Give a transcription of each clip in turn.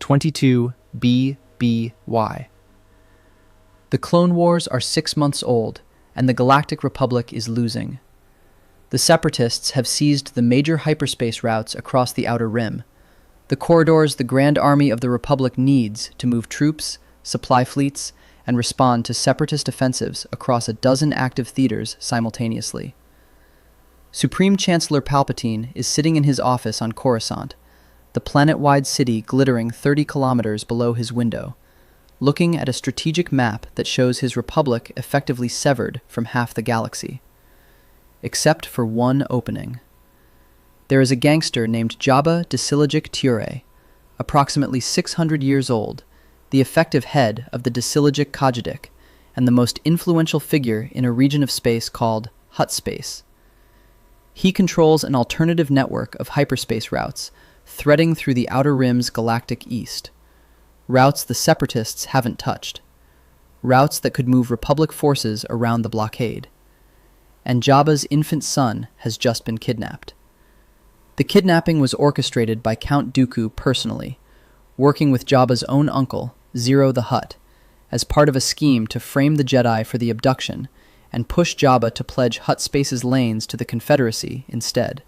22 BBY. The Clone Wars are 6 months old, and the Galactic Republic is losing. The Separatists have seized the major hyperspace routes across the Outer Rim, the corridors the Grand Army of the Republic needs to move troops, supply fleets, and respond to Separatist offensives across a dozen active theaters simultaneously. Supreme Chancellor Palpatine is sitting in his office on Coruscant, the planet-wide city glittering 30 kilometers below his window, looking at a strategic map that shows his republic effectively severed from half the galaxy. Except for one opening. There is a gangster named Jabba Desilijic Tiure, approximately 600 years old, the effective head of the Desilijic Kajidic, and the most influential figure in a region of space called Hutt Space. He controls an alternative network of hyperspace routes, threading through the Outer Rim's galactic east. Routes the Separatists haven't touched. Routes that could move Republic forces around the blockade. And Jabba's infant son has just been kidnapped. The kidnapping was orchestrated by Count Dooku personally, working with Jabba's own uncle, Zero the Hutt, as part of a scheme to frame the Jedi for the abduction and push Jabba to pledge Hutt Space's lanes to the Confederacy instead.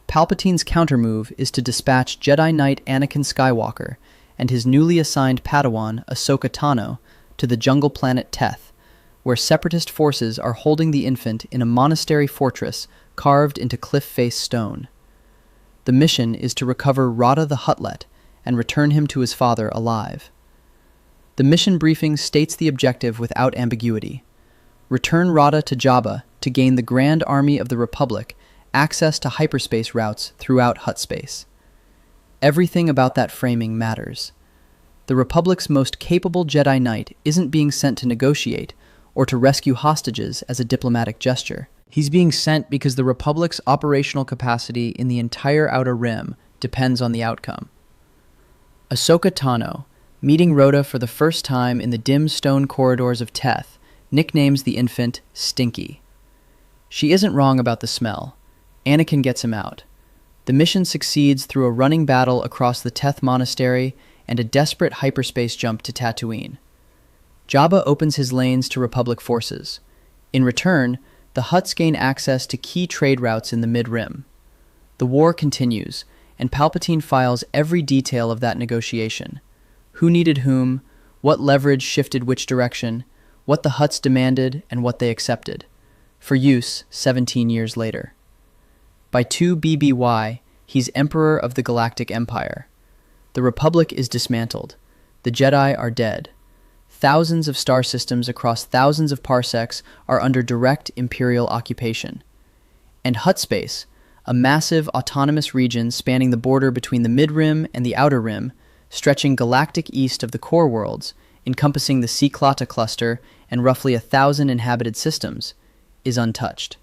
Palpatine's countermove is to dispatch Jedi Knight Anakin Skywalker and his newly assigned Padawan Ahsoka Tano to the jungle planet Teth, where Separatist forces are holding the infant in a monastery fortress carved into cliff-face stone. The mission is to recover Rada the Huttlet and return him to his father alive. The mission briefing states the objective without ambiguity. Return Rada to Jabba to gain the Grand Army of the Republic access to hyperspace routes throughout Hutt Space. Everything about that framing matters. The Republic's most capable Jedi Knight isn't being sent to negotiate or to rescue hostages as a diplomatic gesture. He's being sent because the Republic's operational capacity in the entire Outer Rim depends on the outcome. Ahsoka Tano, meeting Rhoda for the first time in the dim stone corridors of Teth, nicknames the infant Stinky. She isn't wrong about the smell. Anakin gets him out. The mission succeeds through a running battle across the Teth Monastery and a desperate hyperspace jump to Tatooine. Jabba opens his lanes to Republic forces. In return, the Hutts gain access to key trade routes in the Mid-Rim. The war continues, and Palpatine files every detail of that negotiation. Who needed whom, what leverage shifted which direction, what the Hutts demanded and what they accepted, for use 17 years later. By 2 BBY, he's Emperor of the Galactic Empire. The Republic is dismantled. The Jedi are dead. Thousands of star systems across thousands of parsecs are under direct Imperial occupation. And Hutt Space, a massive autonomous region spanning the border between the Mid-Rim and the Outer Rim, stretching galactic east of the core worlds, encompassing the Cyclata cluster and roughly 1,000 inhabited systems, is untouched.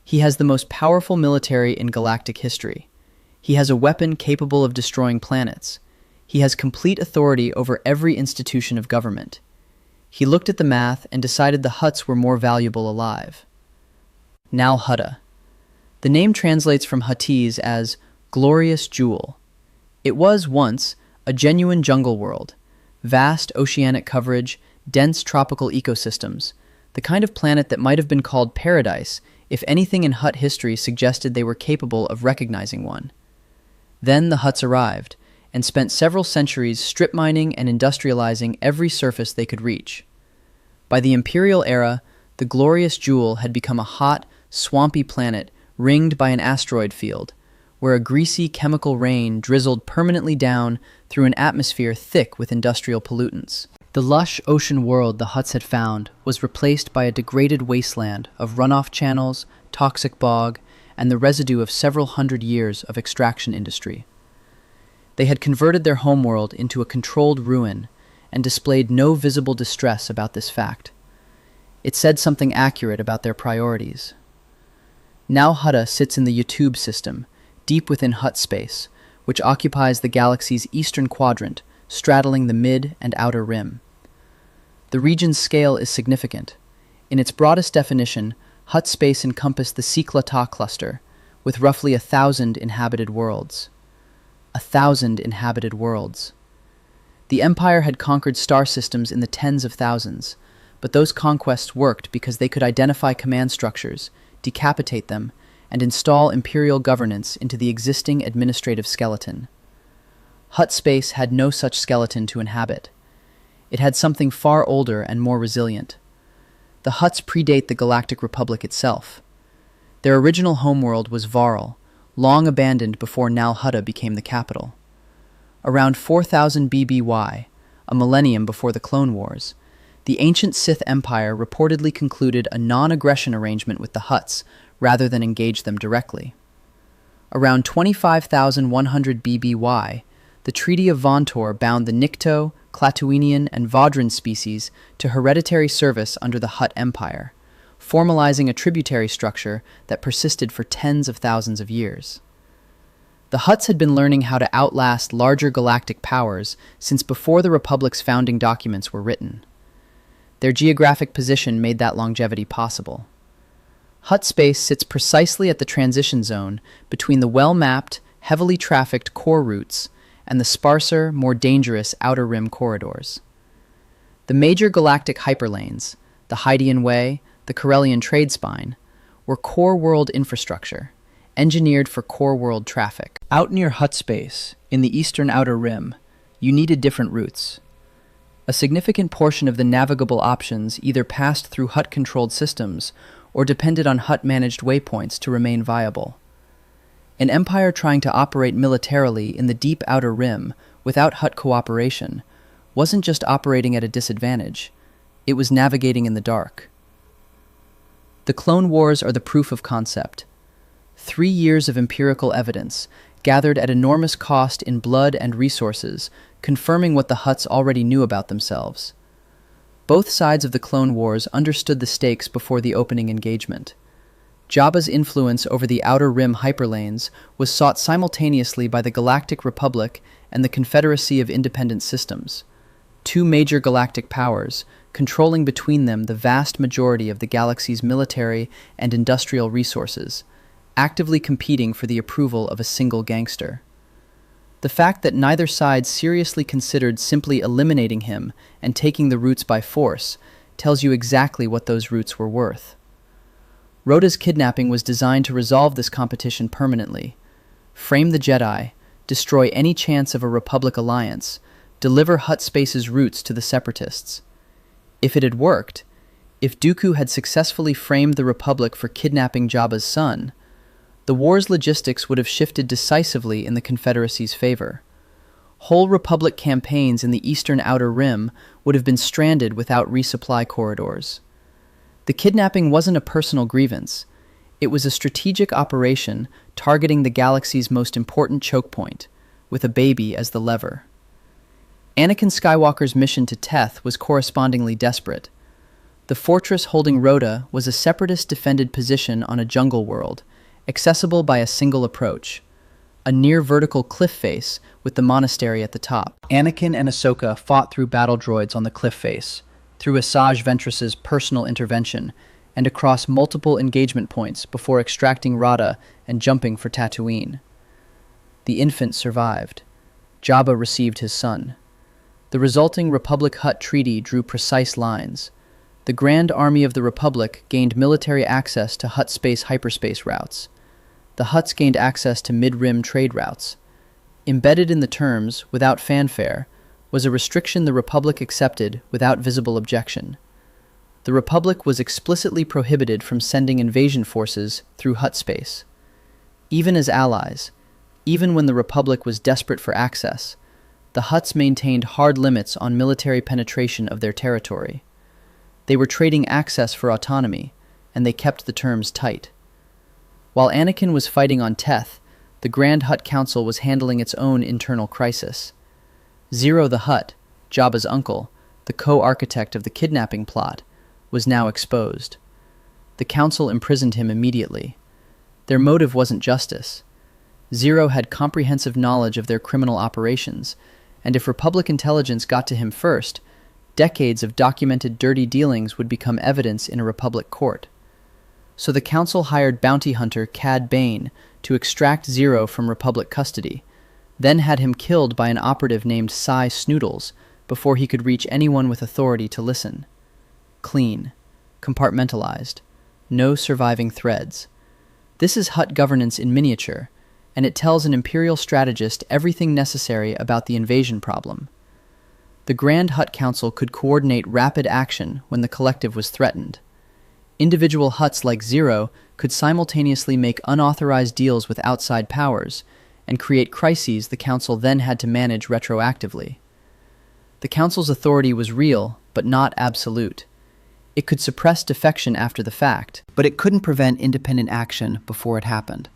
He has the most powerful military in galactic history. He has a weapon capable of destroying planets. He has complete authority over every institution of government. He looked at the math and decided the Hutts were more valuable alive. Nal Hutta. The name translates from Huttese as glorious jewel. It was once a genuine jungle world, vast oceanic coverage, dense tropical ecosystems, the kind of planet that might have been called paradise if anything in Hutt history suggested they were capable of recognizing one. Then the Hutts arrived, and spent several centuries strip mining and industrializing every surface they could reach. By the Imperial era, the glorious jewel had become a hot, swampy planet ringed by an asteroid field, where a greasy chemical rain drizzled permanently down through an atmosphere thick with industrial pollutants. The lush ocean world the Hutts had found was replaced by a degraded wasteland of runoff channels, toxic bog, and the residue of several hundred years of extraction industry. They had converted their homeworld into a controlled ruin and displayed no visible distress about this fact. It said something accurate about their priorities. Now Hutta sits in the Yutube system, deep within Hutt Space, which occupies the galaxy's eastern quadrant, straddling the mid and outer rim. The region's scale is significant. In its broadest definition, Hutt Space encompassed the Cyclata cluster, with roughly 1,000 inhabited worlds. 1,000 inhabited worlds. The Empire had conquered star systems in the tens of thousands, but those conquests worked because they could identify command structures, decapitate them, and install imperial governance into the existing administrative skeleton. Hutt Space had no such skeleton to inhabit. It had something far older and more resilient. The Hutts predate the Galactic Republic itself. Their original homeworld was Varl, long abandoned before Nal Hutta became the capital. Around 4000 BBY, a millennium before the Clone Wars, the ancient Sith Empire reportedly concluded a non-aggression arrangement with the Hutts rather than engage them directly. Around 25,100 BBY, the Treaty of Vontor bound the Nikto, Klatooinian, and Vodran species to hereditary service under the Hutt Empire, formalizing a tributary structure that persisted for tens of thousands of years. The Hutts had been learning how to outlast larger galactic powers since before the Republic's founding documents were written. Their geographic position made that longevity possible. Hutt Space sits precisely at the transition zone between the well-mapped, heavily trafficked core routes and the sparser, more dangerous outer rim corridors. The major galactic hyperlanes, the Hydian Way, the Corellian Trade Spine, were core world infrastructure, engineered for core world traffic. Out near Hutt Space, in the eastern outer rim, you needed different routes. A significant portion of the navigable options either passed through Hutt-controlled systems or depended on Hutt-managed waypoints to remain viable. An empire trying to operate militarily in the deep outer rim without Hutt cooperation wasn't just operating at a disadvantage, it was navigating in the dark. The Clone Wars are the proof of concept. 3 years of empirical evidence, gathered at enormous cost in blood and resources, confirming what the Hutts already knew about themselves. Both sides of the Clone Wars understood the stakes before the opening engagement. Jabba's influence over the outer rim hyperlanes was sought simultaneously by the Galactic Republic and the Confederacy of Independent Systems, two major galactic powers, controlling between them the vast majority of the galaxy's military and industrial resources, actively competing for the approval of a single gangster. The fact that neither side seriously considered simply eliminating him and taking the routes by force tells you exactly what those routes were worth. Rhoda's kidnapping was designed to resolve this competition permanently, frame the Jedi, destroy any chance of a Republic alliance, deliver Hutt Space's routes to the Separatists. If it had worked, if Dooku had successfully framed the Republic for kidnapping Jabba's son, the war's logistics would have shifted decisively in the Confederacy's favor. Whole Republic campaigns in the eastern outer rim would have been stranded without resupply corridors. The kidnapping wasn't a personal grievance. It was a strategic operation targeting the galaxy's most important choke point, with a baby as the lever. Anakin Skywalker's mission to Teth was correspondingly desperate. The fortress holding Rhoda was a Separatist-defended position on a jungle world, accessible by a single approach, a near-vertical cliff face with the monastery at the top. Anakin and Ahsoka fought through battle droids on the cliff face, through Asajj Ventress's personal intervention, and across multiple engagement points before extracting Rada and jumping for Tatooine. The infant survived. Jabba received his son. The resulting Republic-Hutt treaty drew precise lines. The Grand Army of the Republic gained military access to Hutt Space hyperspace routes. The Hutts gained access to mid-rim trade routes. Embedded in the terms, without fanfare, was a restriction the Republic accepted without visible objection. The Republic was explicitly prohibited from sending invasion forces through Hutt Space. Even as allies, even when the Republic was desperate for access, the Hutts maintained hard limits on military penetration of their territory. They were trading access for autonomy, and they kept the terms tight. While Anakin was fighting on Teth, the Grand Hutt Council was handling its own internal crisis. Zero the Hutt, Jabba's uncle, the co-architect of the kidnapping plot, was now exposed. The council imprisoned him immediately. Their motive wasn't justice. Zero had comprehensive knowledge of their criminal operations, and if Republic intelligence got to him first, decades of documented dirty dealings would become evidence in a Republic court. So the council hired bounty hunter Cad Bane to extract Zero from Republic custody, then had him killed by an operative named Cy Snoodles before he could reach anyone with authority to listen. Clean. Compartmentalized. No surviving threads. This is Hutt governance in miniature, and it tells an Imperial strategist everything necessary about the invasion problem. The Grand Hutt Council could coordinate rapid action when the collective was threatened. Individual Hutts like Zero could simultaneously make unauthorized deals with outside powers and create crises the Council then had to manage retroactively. The Council's authority was real, but not absolute. It could suppress defection after the fact, but it couldn't prevent independent action before it happened.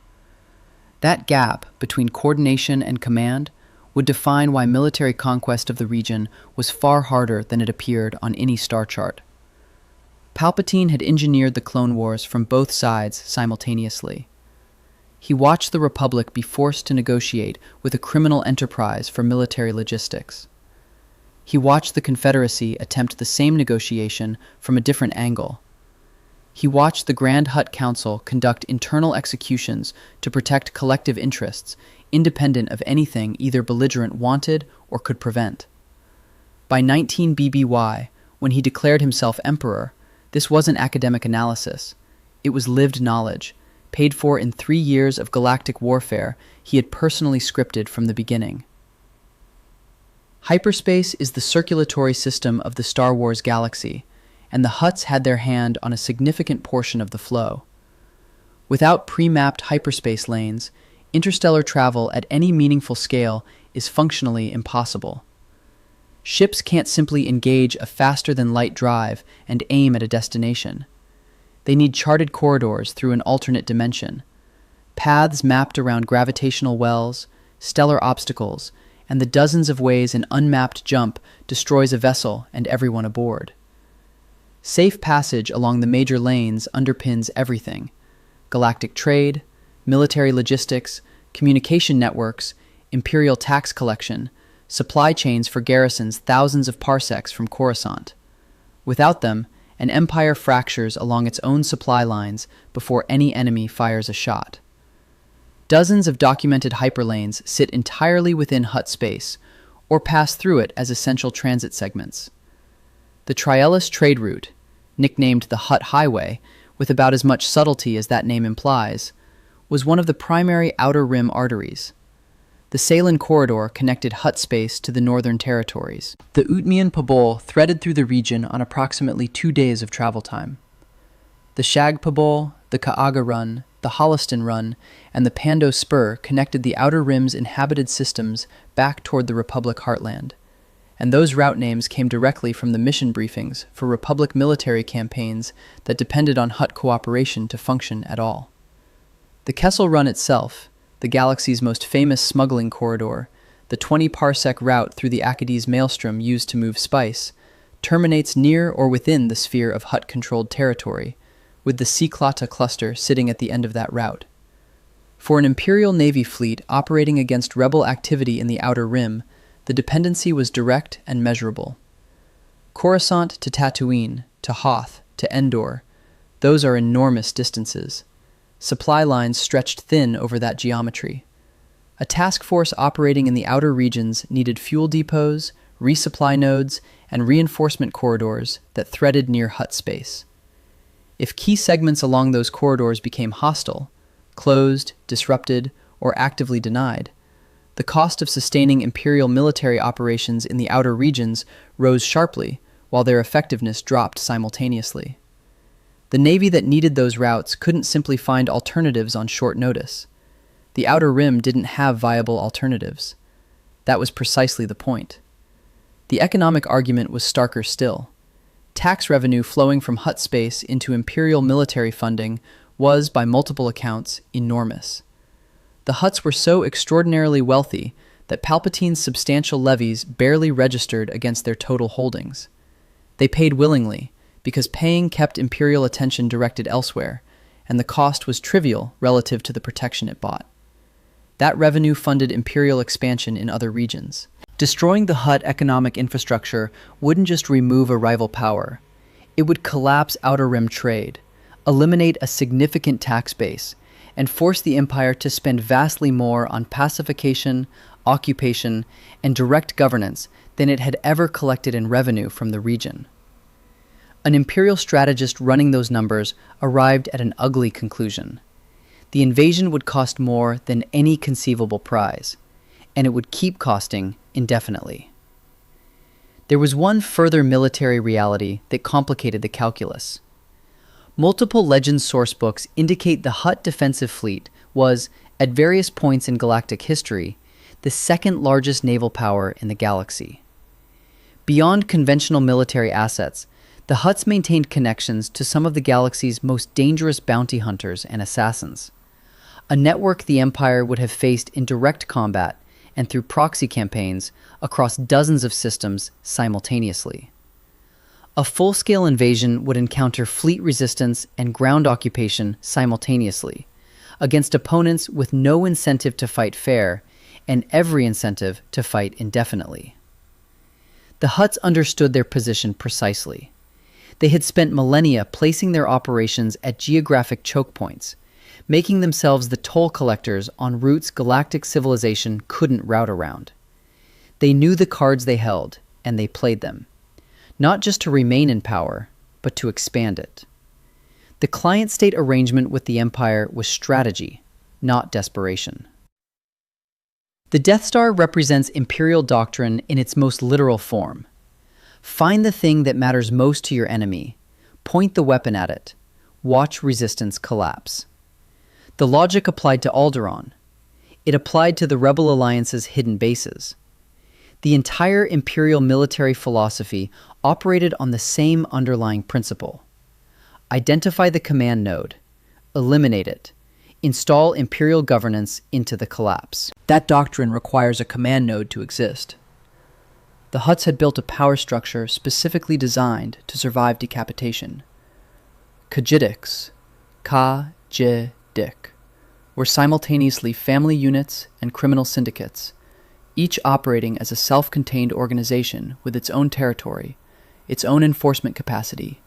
That gap between coordination and command would define why military conquest of the region was far harder than it appeared on any star chart. Palpatine had engineered the Clone Wars from both sides simultaneously. He watched the Republic be forced to negotiate with a criminal enterprise for military logistics. He watched the Confederacy attempt the same negotiation from a different angle. He watched the Grand Hutt Council conduct internal executions to protect collective interests, independent of anything either belligerent wanted or could prevent. By 19 BBY, when he declared himself emperor, this wasn't academic analysis. It was lived knowledge, paid for in 3 years of galactic warfare he had personally scripted from the beginning. Hyperspace is the circulatory system of the Star Wars galaxy, and the Hutts had their hand on a significant portion of the flow. Without pre-mapped hyperspace lanes, interstellar travel at any meaningful scale is functionally impossible. Ships can't simply engage a faster-than-light drive and aim at a destination. They need charted corridors through an alternate dimension, paths mapped around gravitational wells, stellar obstacles, and the dozens of ways an unmapped jump destroys a vessel and everyone aboard. Safe passage along the major lanes underpins everything: galactic trade, military logistics, communication networks, Imperial tax collection, supply chains for garrisons thousands of parsecs from Coruscant. Without them, an empire fractures along its own supply lines before any enemy fires a shot. Dozens of documented hyperlanes sit entirely within Hutt Space, or pass through it as essential transit segments. The Triellus trade route, nicknamed the Hutt Highway, with about as much subtlety as that name implies, was one of the primary outer rim arteries. The Salen corridor connected Hutt Space to the northern territories. The Utmian Pabol threaded through the region on approximately 2 days of travel time. The Shag Pabol, the Kaaga Run, the Holliston Run, and the Pando Spur connected the Outer Rim's inhabited systems back toward the Republic heartland, and those route names came directly from the mission briefings for Republic military campaigns that depended on Hutt cooperation to function at all. The Kessel Run itself, the galaxy's most famous smuggling corridor, the 20-parsec route through the Acades maelstrom used to move spice, terminates near or within the sphere of Hutt-controlled territory, with the Cyclata cluster sitting at the end of that route. For an Imperial Navy fleet operating against rebel activity in the Outer Rim, the dependency was direct and measurable. Coruscant to Tatooine, to Hoth, to Endor, those are enormous distances. Supply lines stretched thin over that geometry. A task force operating in the outer regions needed fuel depots, resupply nodes, and reinforcement corridors that threaded near Hutt Space. If key segments along those corridors became hostile, closed, disrupted, or actively denied, the cost of sustaining Imperial military operations in the outer regions rose sharply, while their effectiveness dropped simultaneously. The Navy that needed those routes couldn't simply find alternatives on short notice. The Outer Rim didn't have viable alternatives. That was precisely the point. The economic argument was starker still. Tax revenue flowing from Hutt Space into Imperial military funding was, by multiple accounts, enormous. The Hutts were so extraordinarily wealthy that Palpatine's substantial levies barely registered against their total holdings. They paid willingly, because paying kept Imperial attention directed elsewhere, and the cost was trivial relative to the protection it bought. That revenue funded Imperial expansion in other regions. Destroying the Hutt economic infrastructure wouldn't just remove a rival power. It would collapse Outer Rim trade, eliminate a significant tax base, and force the Empire to spend vastly more on pacification, occupation, and direct governance than it had ever collected in revenue from the region. An imperial strategist running those numbers arrived at an ugly conclusion. The invasion would cost more than any conceivable prize, and it would keep costing indefinitely. There was one further military reality that complicated the calculus. Multiple Legends sourcebooks indicate the Hutt defensive fleet was, at various points in galactic history, the second largest naval power in the galaxy. Beyond conventional military assets, the Hutts maintained connections to some of the galaxy's most dangerous bounty hunters and assassins, a network the Empire would have faced in direct combat and through proxy campaigns across dozens of systems simultaneously. A full-scale invasion would encounter fleet resistance and ground occupation simultaneously, against opponents with no incentive to fight fair and every incentive to fight indefinitely. The Hutts understood their position precisely. They had spent millennia placing their operations at geographic choke points, making themselves the toll collectors on routes galactic civilization couldn't route around. They knew the cards they held, and they played them, not just to remain in power, but to expand it. The client-state arrangement with the Empire was strategy, not desperation. The Death Star represents Imperial doctrine in its most literal form. Find the thing that matters most to your enemy, point the weapon at it, watch resistance collapse. The logic applied to Alderaan. It applied to the Rebel Alliance's hidden bases. The entire Imperial military philosophy operated on the same underlying principle. Identify the command node, eliminate it, install Imperial governance into the collapse. That doctrine requires a command node to exist. The Hutts had built a power structure specifically designed to survive decapitation. Kajidics, Kajidic, were simultaneously family units and criminal syndicates, each operating as a self-contained organization with its own territory, its own enforcement capacity,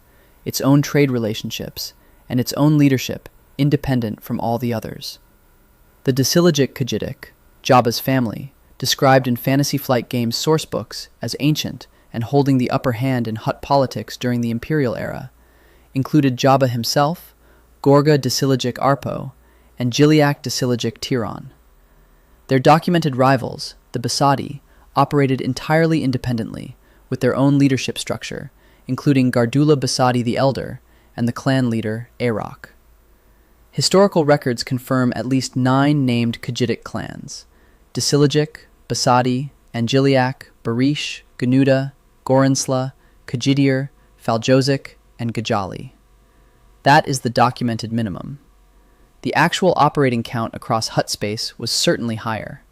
its own trade relationships, and its own leadership, independent from all the others. The Desilijic Kajidic, Jabba's family, described in Fantasy Flight Games sourcebooks as ancient and holding the upper hand in Hutt politics during the Imperial era, included Jabba himself, Gorga Desilijic Arpo, and Giliac Desilijic Tiure. Their documented rivals, the Basadi, operated entirely independently, with their own leadership structure, including Gardula Basadi the Elder and the clan leader Arok. Historical records confirm at least 9 named Kajidic clans: Desilijic, Basadi, Angiliac, Barish, Ganuda, Gorensla, Kajidir, Faljozic, and Gajali. That is the documented minimum. The actual operating count across Hutt Space was certainly higher.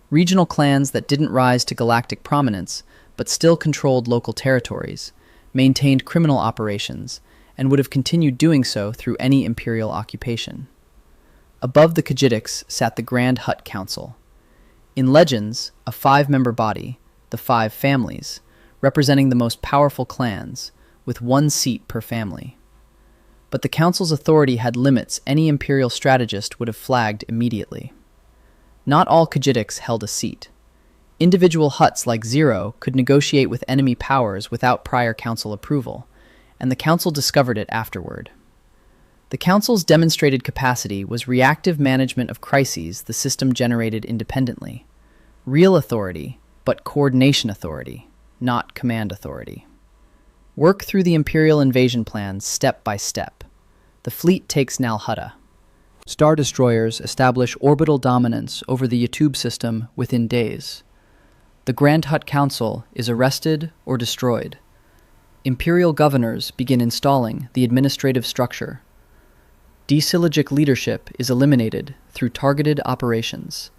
Regional clans that didn't rise to galactic prominence, but still controlled local territories, maintained criminal operations, and would have continued doing so through any Imperial occupation. Above the Kajidics sat the Grand Hutt Council. In Legends, a 5-member body, the 5 families, representing the most powerful clans, with 1 seat per family. But the Council's authority had limits any Imperial strategist would have flagged immediately. Not all Kajidics held a seat. Individual Hutts like Zero could negotiate with enemy powers without prior Council approval, and the Council discovered it afterward. The Council's demonstrated capacity was reactive management of crises the system generated independently. Real authority, but coordination authority, not command authority. Work through the Imperial invasion plans step by step. The fleet takes Nal Hutta. Star Destroyers establish orbital dominance over the Yatub system within days. The Grand Hutt Council is arrested or destroyed. Imperial governors begin installing the administrative structure. Desilijic leadership is eliminated through targeted operations.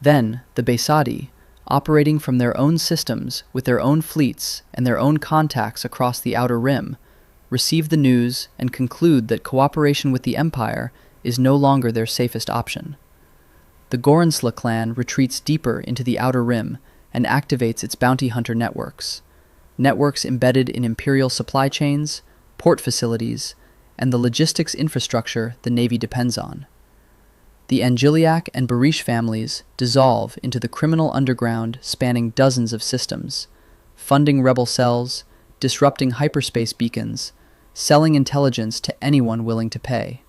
Then, the Basadi, operating from their own systems with their own fleets and their own contacts across the Outer Rim, receive the news and conclude that cooperation with the Empire is no longer their safest option. The Gorensla clan retreats deeper into the Outer Rim and activates its bounty hunter networks embedded in Imperial supply chains, port facilities, and the logistics infrastructure the Navy depends on. The Angiliac and Barish families dissolve into the criminal underground spanning dozens of systems, funding rebel cells, disrupting hyperspace beacons, selling intelligence to anyone willing to pay.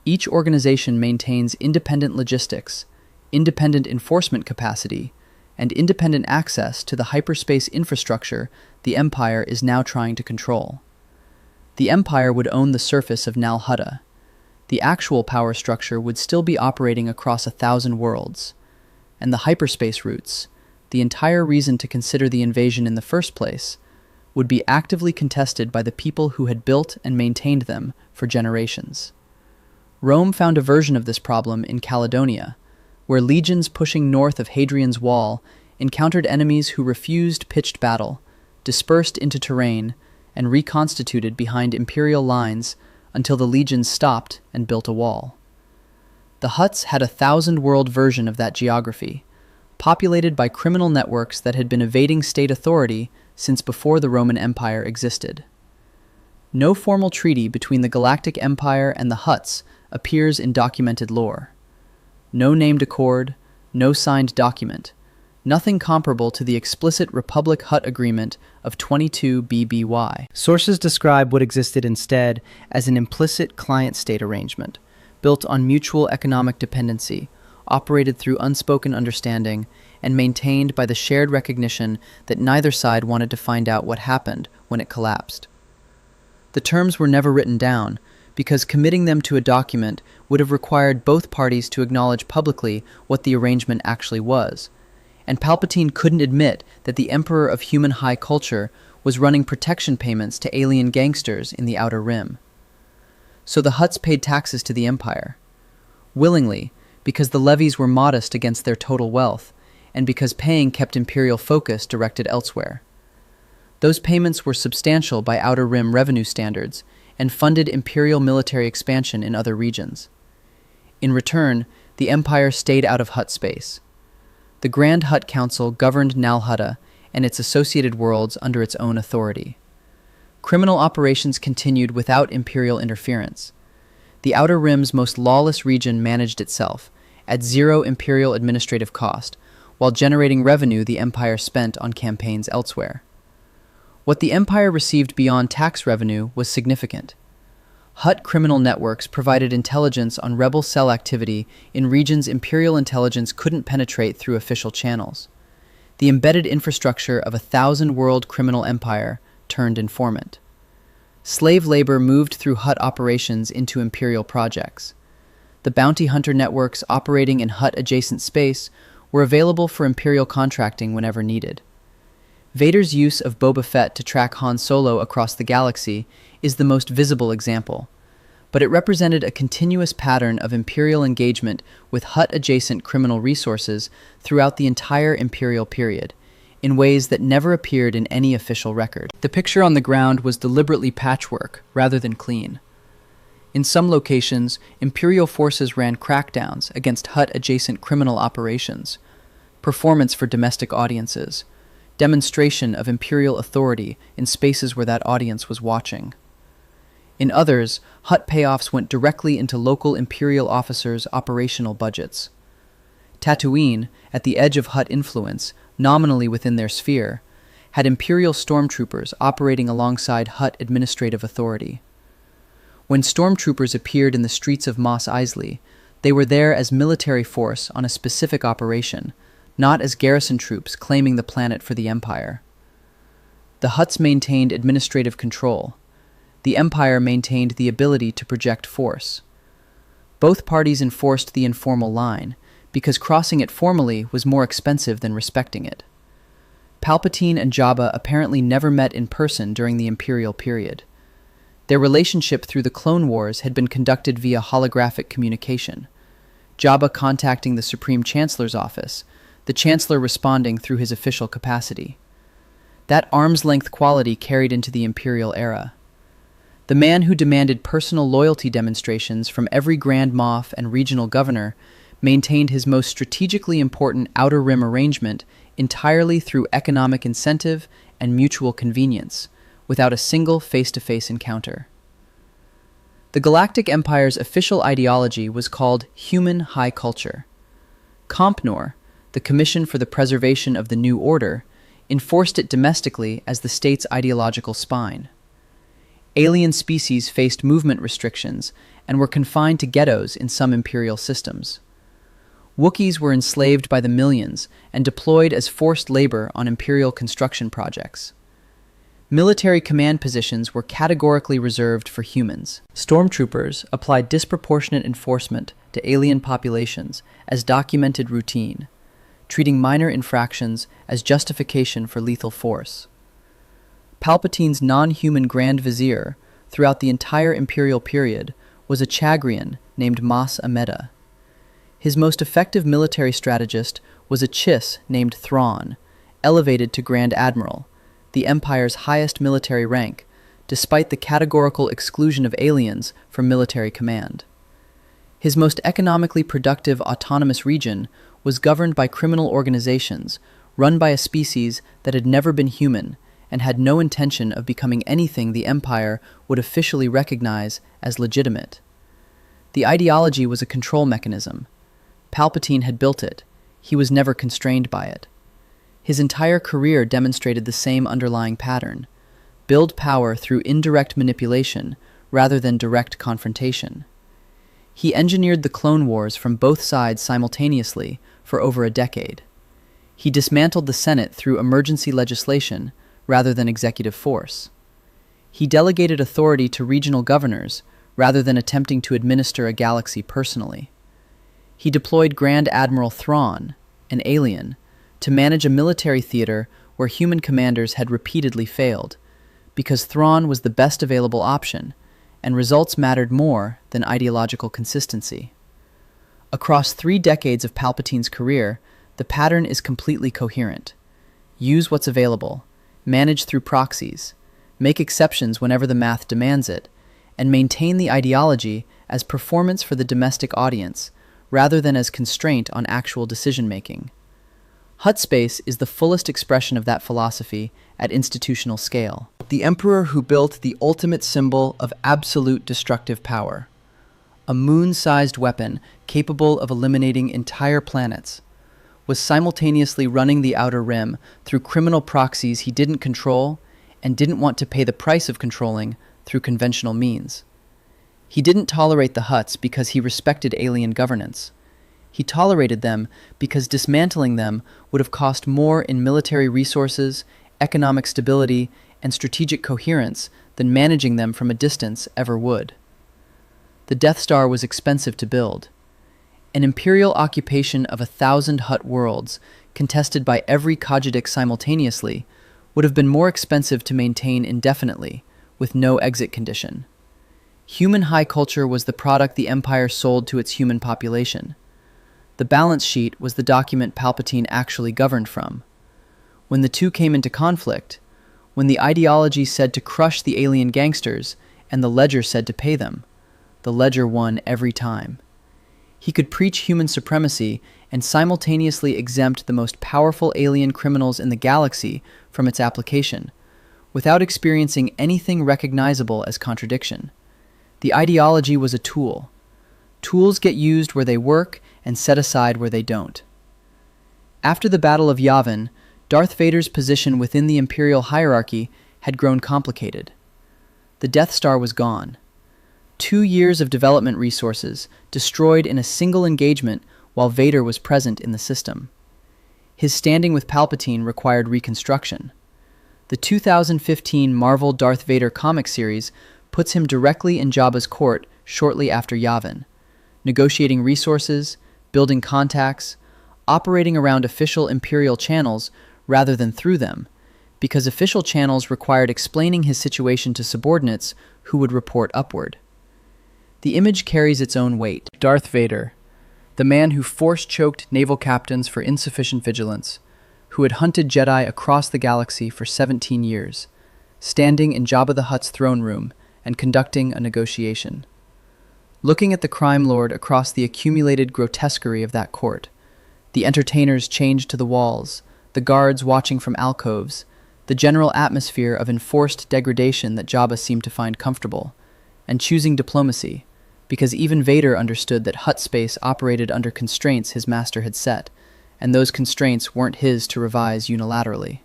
Each organization maintains independent logistics, independent enforcement capacity, and independent access to the hyperspace infrastructure the Empire is now trying to control. The Empire would own the surface of Nal Hutta. The actual power structure would still be operating across 1,000 worlds, and the hyperspace routes, the entire reason to consider the invasion in the first place, would be actively contested by the people who had built and maintained them for generations. Rome found a version of this problem in Caledonia, where legions pushing north of Hadrian's Wall encountered enemies who refused pitched battle, dispersed into terrain, and reconstituted behind imperial lines until the legions stopped and built a wall. The Hutts had a 1,000-world version of that geography, populated by criminal networks that had been evading state authority since before the Roman Empire existed. No formal treaty between the Galactic Empire and the Hutts appears in documented lore. No named accord, no signed document, nothing comparable to the explicit Republic-Hutt Agreement of 22 BBY. Sources describe what existed instead as an implicit client-state arrangement, built on mutual economic dependency, operated through unspoken understanding, and maintained by the shared recognition that neither side wanted to find out what happened when it collapsed. The terms were never written down, because committing them to a document would have required both parties to acknowledge publicly what the arrangement actually was, and Palpatine couldn't admit that the Emperor of human high culture was running protection payments to alien gangsters in the Outer Rim. So the Hutts paid taxes to the Empire, willingly, because the levies were modest against their total wealth, and because paying kept imperial focus directed elsewhere. Those payments were substantial by Outer Rim revenue standards, and funded imperial military expansion in other regions. In return, the Empire stayed out of Hutt Space. The Grand Hutt Council governed Nal Hutta and its associated worlds under its own authority. Criminal operations continued without imperial interference. The Outer Rim's most lawless region managed itself, at zero imperial administrative cost, while generating revenue the Empire spent on campaigns elsewhere. What the Empire received beyond tax revenue was significant. Hutt criminal networks provided intelligence on rebel cell activity in regions imperial intelligence couldn't penetrate through official channels. The embedded infrastructure of a 1,000-world criminal empire turned informant. Slave labor moved through Hutt operations into imperial projects. The bounty hunter networks operating in Hutt-adjacent space were available for imperial contracting whenever needed. Vader's use of Boba Fett to track Han Solo across the galaxy is the most visible example, but it represented a continuous pattern of imperial engagement with Hutt-adjacent criminal resources throughout the entire imperial period, in ways that never appeared in any official record. The picture on the ground was deliberately patchwork, rather than clean. In some locations, imperial forces ran crackdowns against Hutt-adjacent criminal operations, performance for domestic audiences, demonstration of imperial authority in spaces where that audience was watching. In others, Hutt payoffs went directly into local imperial officers' operational budgets. Tatooine, at the edge of Hutt influence, nominally within their sphere, had imperial stormtroopers operating alongside Hutt administrative authority. When stormtroopers appeared in the streets of Mos Eisley, they were there as military force on a specific operation, not as garrison troops claiming the planet for the Empire. The Hutts maintained administrative control. The Empire maintained the ability to project force. Both parties enforced the informal line, because crossing it formally was more expensive than respecting it. Palpatine and Jabba apparently never met in person during the Imperial period. Their relationship through the Clone Wars had been conducted via holographic communication, Jabba contacting the Supreme Chancellor's office, the Chancellor responding through his official capacity. That arm's-length quality carried into the Imperial era. The man who demanded personal loyalty demonstrations from every Grand Moff and regional governor maintained his most strategically important Outer Rim arrangement entirely through economic incentive and mutual convenience, without a single face-to-face encounter. The Galactic Empire's official ideology was called Human High Culture. Compnor, the Commission for the Preservation of the New Order, enforced it domestically as the state's ideological spine. Alien species faced movement restrictions and were confined to ghettos in some imperial systems. Wookiees were enslaved by the millions and deployed as forced labor on imperial construction projects. Military command positions were categorically reserved for humans. Stormtroopers applied disproportionate enforcement to alien populations as documented routine, treating minor infractions as justification for lethal force. Palpatine's non-human Grand Vizier, throughout the entire imperial period, was a Chagrian named Mas Ameda. His most effective military strategist was a Chiss named Thrawn, elevated to Grand Admiral, the Empire's highest military rank, despite the categorical exclusion of aliens from military command. His most economically productive autonomous region was governed by criminal organizations run by a species that had never been human and had no intention of becoming anything the Empire would officially recognize as legitimate. The ideology was a control mechanism. Palpatine had built it. He was never constrained by it. His entire career demonstrated the same underlying pattern: build power through indirect manipulation rather than direct confrontation. He engineered the Clone Wars from both sides simultaneously for over a decade. He dismantled the Senate through emergency legislation rather than executive force. He delegated authority to regional governors rather than attempting to administer a galaxy personally. He deployed Grand Admiral Thrawn, an alien, to manage a military theater where human commanders had repeatedly failed, because Thrawn was the best available option, and results mattered more than ideological consistency. Across 3 decades of Palpatine's career, the pattern is completely coherent. Use what's available, manage through proxies, make exceptions whenever the math demands it, and maintain the ideology as performance for the domestic audience, rather than as constraint on actual decision-making. Hutt Space is the fullest expression of that philosophy at institutional scale. The Emperor who built the ultimate symbol of absolute destructive power. A moon-sized weapon capable of eliminating entire planets, was simultaneously running the Outer Rim through criminal proxies he didn't control and didn't want to pay the price of controlling through conventional means. He didn't tolerate the Hutts because he respected alien governance. He tolerated them because dismantling them would have cost more in military resources, economic stability, and strategic coherence than managing them from a distance ever would. The Death Star was expensive to build. An imperial occupation of 1,000 Hutt worlds, contested by every Kajidic simultaneously, would have been more expensive to maintain indefinitely, with no exit condition. Human high culture was the product the Empire sold to its human population. The balance sheet was the document Palpatine actually governed from. When the two came into conflict, when the ideology said to crush the alien gangsters and the ledger said to pay them, the ledger won every time. He could preach human supremacy and simultaneously exempt the most powerful alien criminals in the galaxy from its application, without experiencing anything recognizable as contradiction. The ideology was a tool. Tools get used where they work and set aside where they don't. After the Battle of Yavin, Darth Vader's position within the Imperial hierarchy had grown complicated. The Death Star was gone. 2 years of development resources destroyed in a single engagement while Vader was present in the system. His standing with Palpatine required reconstruction. The 2015 Marvel Darth Vader comic series puts him directly in Jabba's court shortly after Yavin, negotiating resources, building contacts, operating around official Imperial channels rather than through them, because official channels required explaining his situation to subordinates who would report upward. The image carries its own weight. Darth Vader, the man who force-choked naval captains for insufficient vigilance, who had hunted Jedi across the galaxy for 17 years, standing in Jabba the Hutt's throne room and conducting a negotiation. Looking at the crime lord across the accumulated grotesquerie of that court, the entertainers chained to the walls, the guards watching from alcoves, the general atmosphere of enforced degradation that Jabba seemed to find comfortable, and choosing diplomacy, because even Vader understood that Hutt Space operated under constraints his master had set, and those constraints weren't his to revise unilaterally.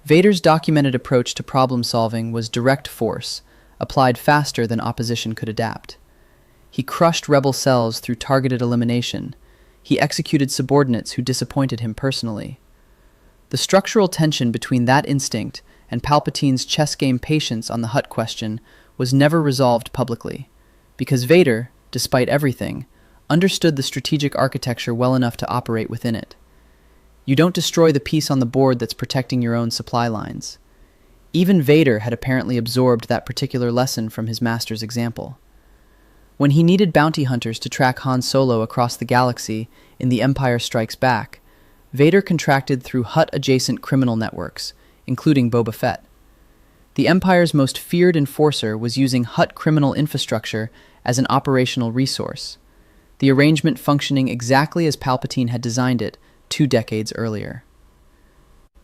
Vader's documented approach to problem-solving was direct force, applied faster than opposition could adapt. He crushed rebel cells through targeted elimination. He executed subordinates who disappointed him personally. The structural tension between that instinct and Palpatine's chess game patience on the Hutt question was never resolved publicly, because Vader, despite everything, understood the strategic architecture well enough to operate within it. You don't destroy the piece on the board that's protecting your own supply lines. Even Vader had apparently absorbed that particular lesson from his master's example. When he needed bounty hunters to track Han Solo across the galaxy in The Empire Strikes Back, Vader contracted through Hutt-adjacent criminal networks, including Boba Fett. The Empire's most feared enforcer was using Hutt criminal infrastructure as an operational resource, the arrangement functioning exactly as Palpatine had designed it 2 decades earlier.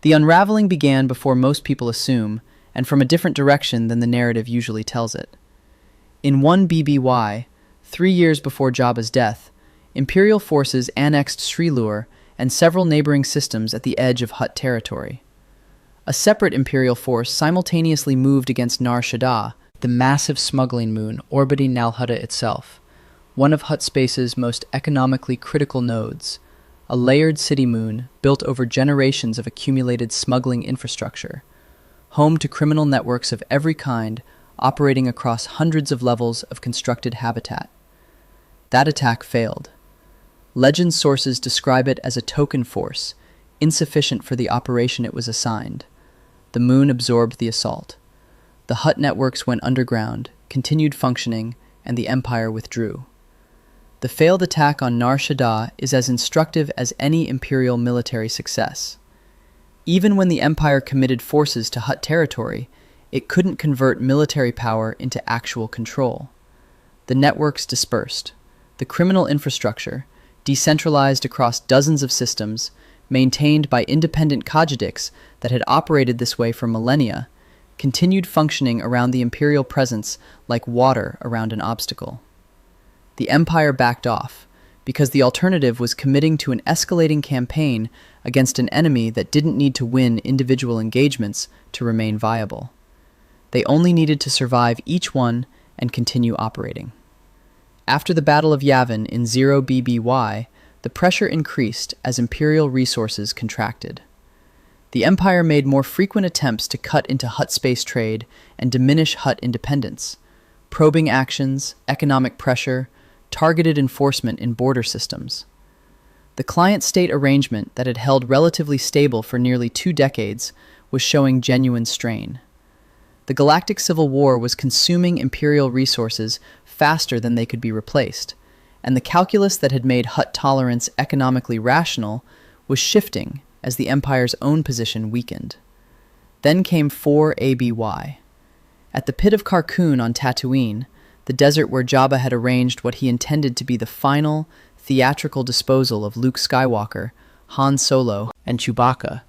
The unraveling began before most people assume, and from a different direction than the narrative usually tells it. In 1 BBY, 3 years before Jabba's death, Imperial forces annexed Srilur and several neighboring systems at the edge of Hutt territory. A separate Imperial force simultaneously moved against Nar Shaddaa, the massive smuggling moon orbiting Nal Hutta itself, one of Hutt Space's most economically critical nodes, a layered city moon built over generations of accumulated smuggling infrastructure, home to criminal networks of every kind operating across hundreds of levels of constructed habitat. That attack failed. Legend sources describe it as a token force, insufficient for the operation it was assigned. The moon absorbed the assault. The Hutt networks went underground, continued functioning, and the Empire withdrew. The failed attack on Nar Shaddaa is as instructive as any Imperial military success. Even when the Empire committed forces to Hutt territory, it couldn't convert military power into actual control. The networks dispersed. The criminal infrastructure, decentralized across dozens of systems, maintained by independent Kajidics that had operated this way for millennia, continued functioning around the Imperial presence like water around an obstacle. The Empire backed off, because the alternative was committing to an escalating campaign against an enemy that didn't need to win individual engagements to remain viable. They only needed to survive each one and continue operating. After the Battle of Yavin in 0 BBY, the pressure increased as Imperial resources contracted. The Empire made more frequent attempts to cut into Hutt space trade and diminish Hutt independence, probing actions, economic pressure, targeted enforcement in border systems. The client-state arrangement that had held relatively stable for nearly 2 decades was showing genuine strain. The Galactic Civil War was consuming Imperial resources faster than they could be replaced, and the calculus that had made Hutt tolerance economically rational was shifting as the Empire's own position weakened. Then came 4 ABY. At the pit of Carkoon on Tatooine, the desert where Jabba had arranged what he intended to be the final, theatrical disposal of Luke Skywalker, Han Solo, and Chewbacca,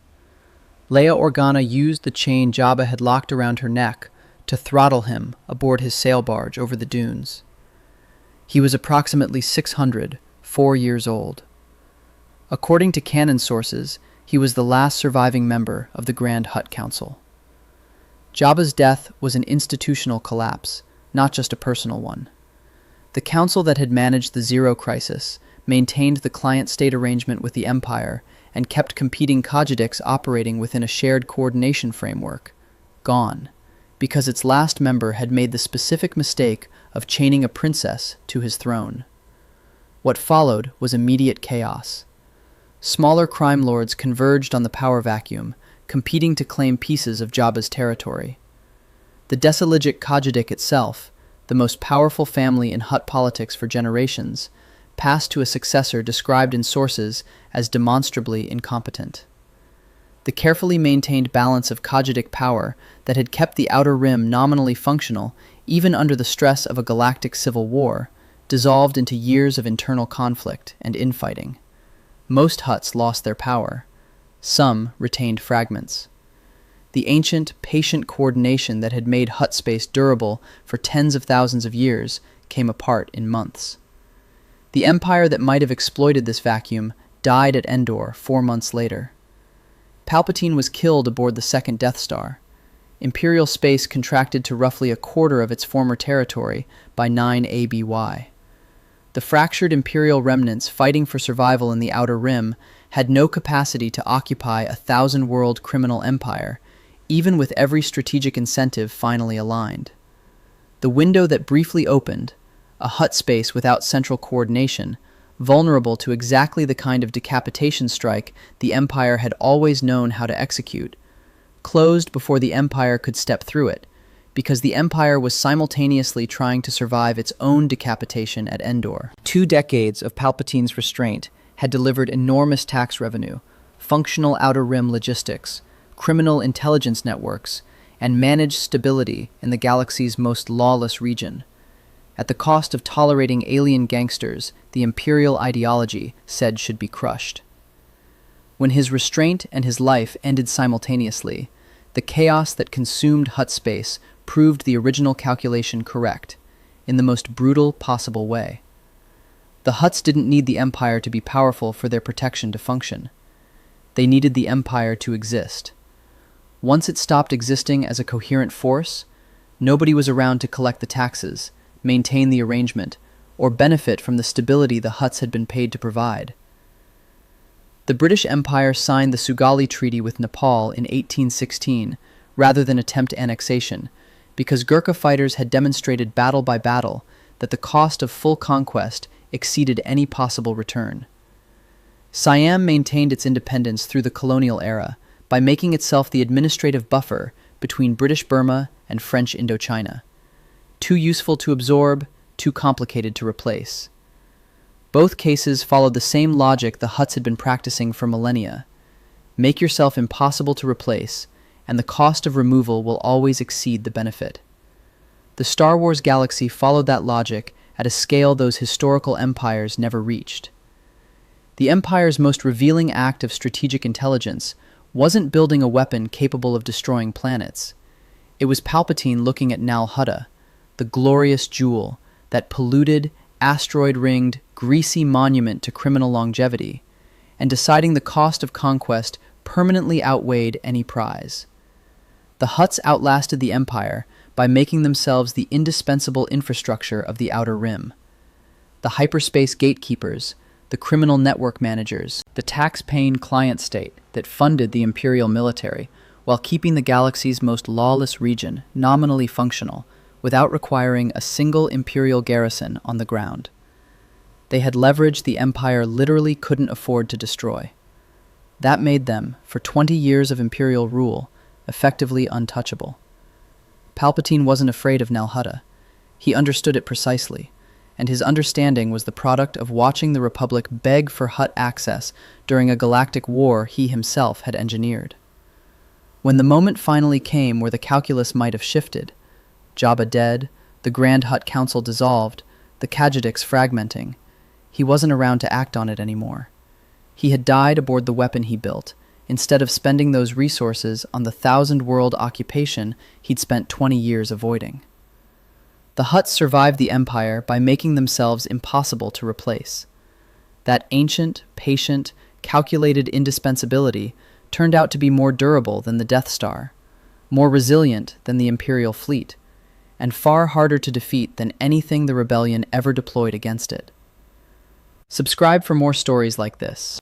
Leia Organa used the chain Jabba had locked around her neck to throttle him aboard his sail barge over the dunes. He was approximately 4 years old. According to canon sources, he was the last surviving member of the Grand Hutt Council. Jabba's death was an institutional collapse, not just a personal one. The council that had managed the Zero Crisis maintained the client-state arrangement with the Empire and kept competing Kajidics operating within a shared coordination framework, gone, because its last member had made the specific mistake of chaining a princess to his throne. What followed was immediate chaos. Smaller crime lords converged on the power vacuum, competing to claim pieces of Jabba's territory. The Desilijic Kajidic itself, the most powerful family in Hutt politics for generations, passed to a successor described in sources as demonstrably incompetent. The carefully maintained balance of Kajidic power that had kept the Outer Rim nominally functional even under the stress of a galactic civil war dissolved into years of internal conflict and infighting. Most Hutts lost their power. Some retained fragments. The ancient, patient coordination that had made Hutt Space durable for tens of thousands of years came apart in months. The empire that might have exploited this vacuum died at Endor 4 months later. Palpatine was killed aboard the second Death Star. Imperial space contracted to roughly a quarter of its former territory by 9 ABY. The fractured Imperial remnants fighting for survival in the Outer Rim had no capacity to occupy a thousand-world criminal empire, even with every strategic incentive finally aligned. The window that briefly opened, a Hutt Space without central coordination, vulnerable to exactly the kind of decapitation strike the Empire had always known how to execute, closed before the Empire could step through it, because the Empire was simultaneously trying to survive its own decapitation at Endor. 2 decades of Palpatine's restraint had delivered enormous tax revenue, functional Outer Rim logistics, criminal intelligence networks, and managed stability in the galaxy's most lawless region. At the cost of tolerating alien gangsters, the Imperial ideology said should be crushed. When his restraint and his life ended simultaneously, the chaos that consumed Hutt Space proved the original calculation correct, in the most brutal possible way. The Hutts didn't need the Empire to be powerful for their protection to function. They needed the Empire to exist. Once it stopped existing as a coherent force, nobody was around to collect the taxes, maintain the arrangement, or benefit from the stability the Hutts had been paid to provide. The British Empire signed the Sugali Treaty with Nepal in 1816 rather than attempt annexation, because Gurkha fighters had demonstrated battle by battle that the cost of full conquest exceeded any possible return. Siam maintained its independence through the colonial era by making itself the administrative buffer between British Burma and French Indochina. Too useful to absorb, too complicated to replace. Both cases followed the same logic the Hutts had been practicing for millennia. Make yourself impossible to replace, and the cost of removal will always exceed the benefit. The Star Wars galaxy followed that logic at a scale those historical empires never reached. The Empire's most revealing act of strategic intelligence wasn't building a weapon capable of destroying planets. It was Palpatine looking at Nal Hutta, the glorious jewel, that polluted, asteroid-ringed, greasy monument to criminal longevity, and deciding the cost of conquest permanently outweighed any prize. The Hutts outlasted the Empire by making themselves the indispensable infrastructure of the Outer Rim. The hyperspace gatekeepers, the criminal network managers, the tax-paying client state that funded the Imperial military, while keeping the galaxy's most lawless region nominally functional, without requiring a single Imperial garrison on the ground. They had leverage the Empire literally couldn't afford to destroy. That made them, for 20 years of Imperial rule, effectively untouchable. Palpatine wasn't afraid of Nal Hutta. He understood it precisely, and his understanding was the product of watching the Republic beg for Hutt access during a galactic war he himself had engineered. When the moment finally came where the calculus might have shifted, Jabba dead, the Grand Hutt Council dissolved, the Kajidics fragmenting, he wasn't around to act on it anymore. He had died aboard the weapon he built, instead of spending those resources on the 1,000-world occupation he'd spent 20 years avoiding. The Hutts survived the Empire by making themselves impossible to replace. That ancient, patient, calculated indispensability turned out to be more durable than the Death Star, more resilient than the Imperial fleet, and far harder to defeat than anything the rebellion ever deployed against it. Subscribe for more stories like this.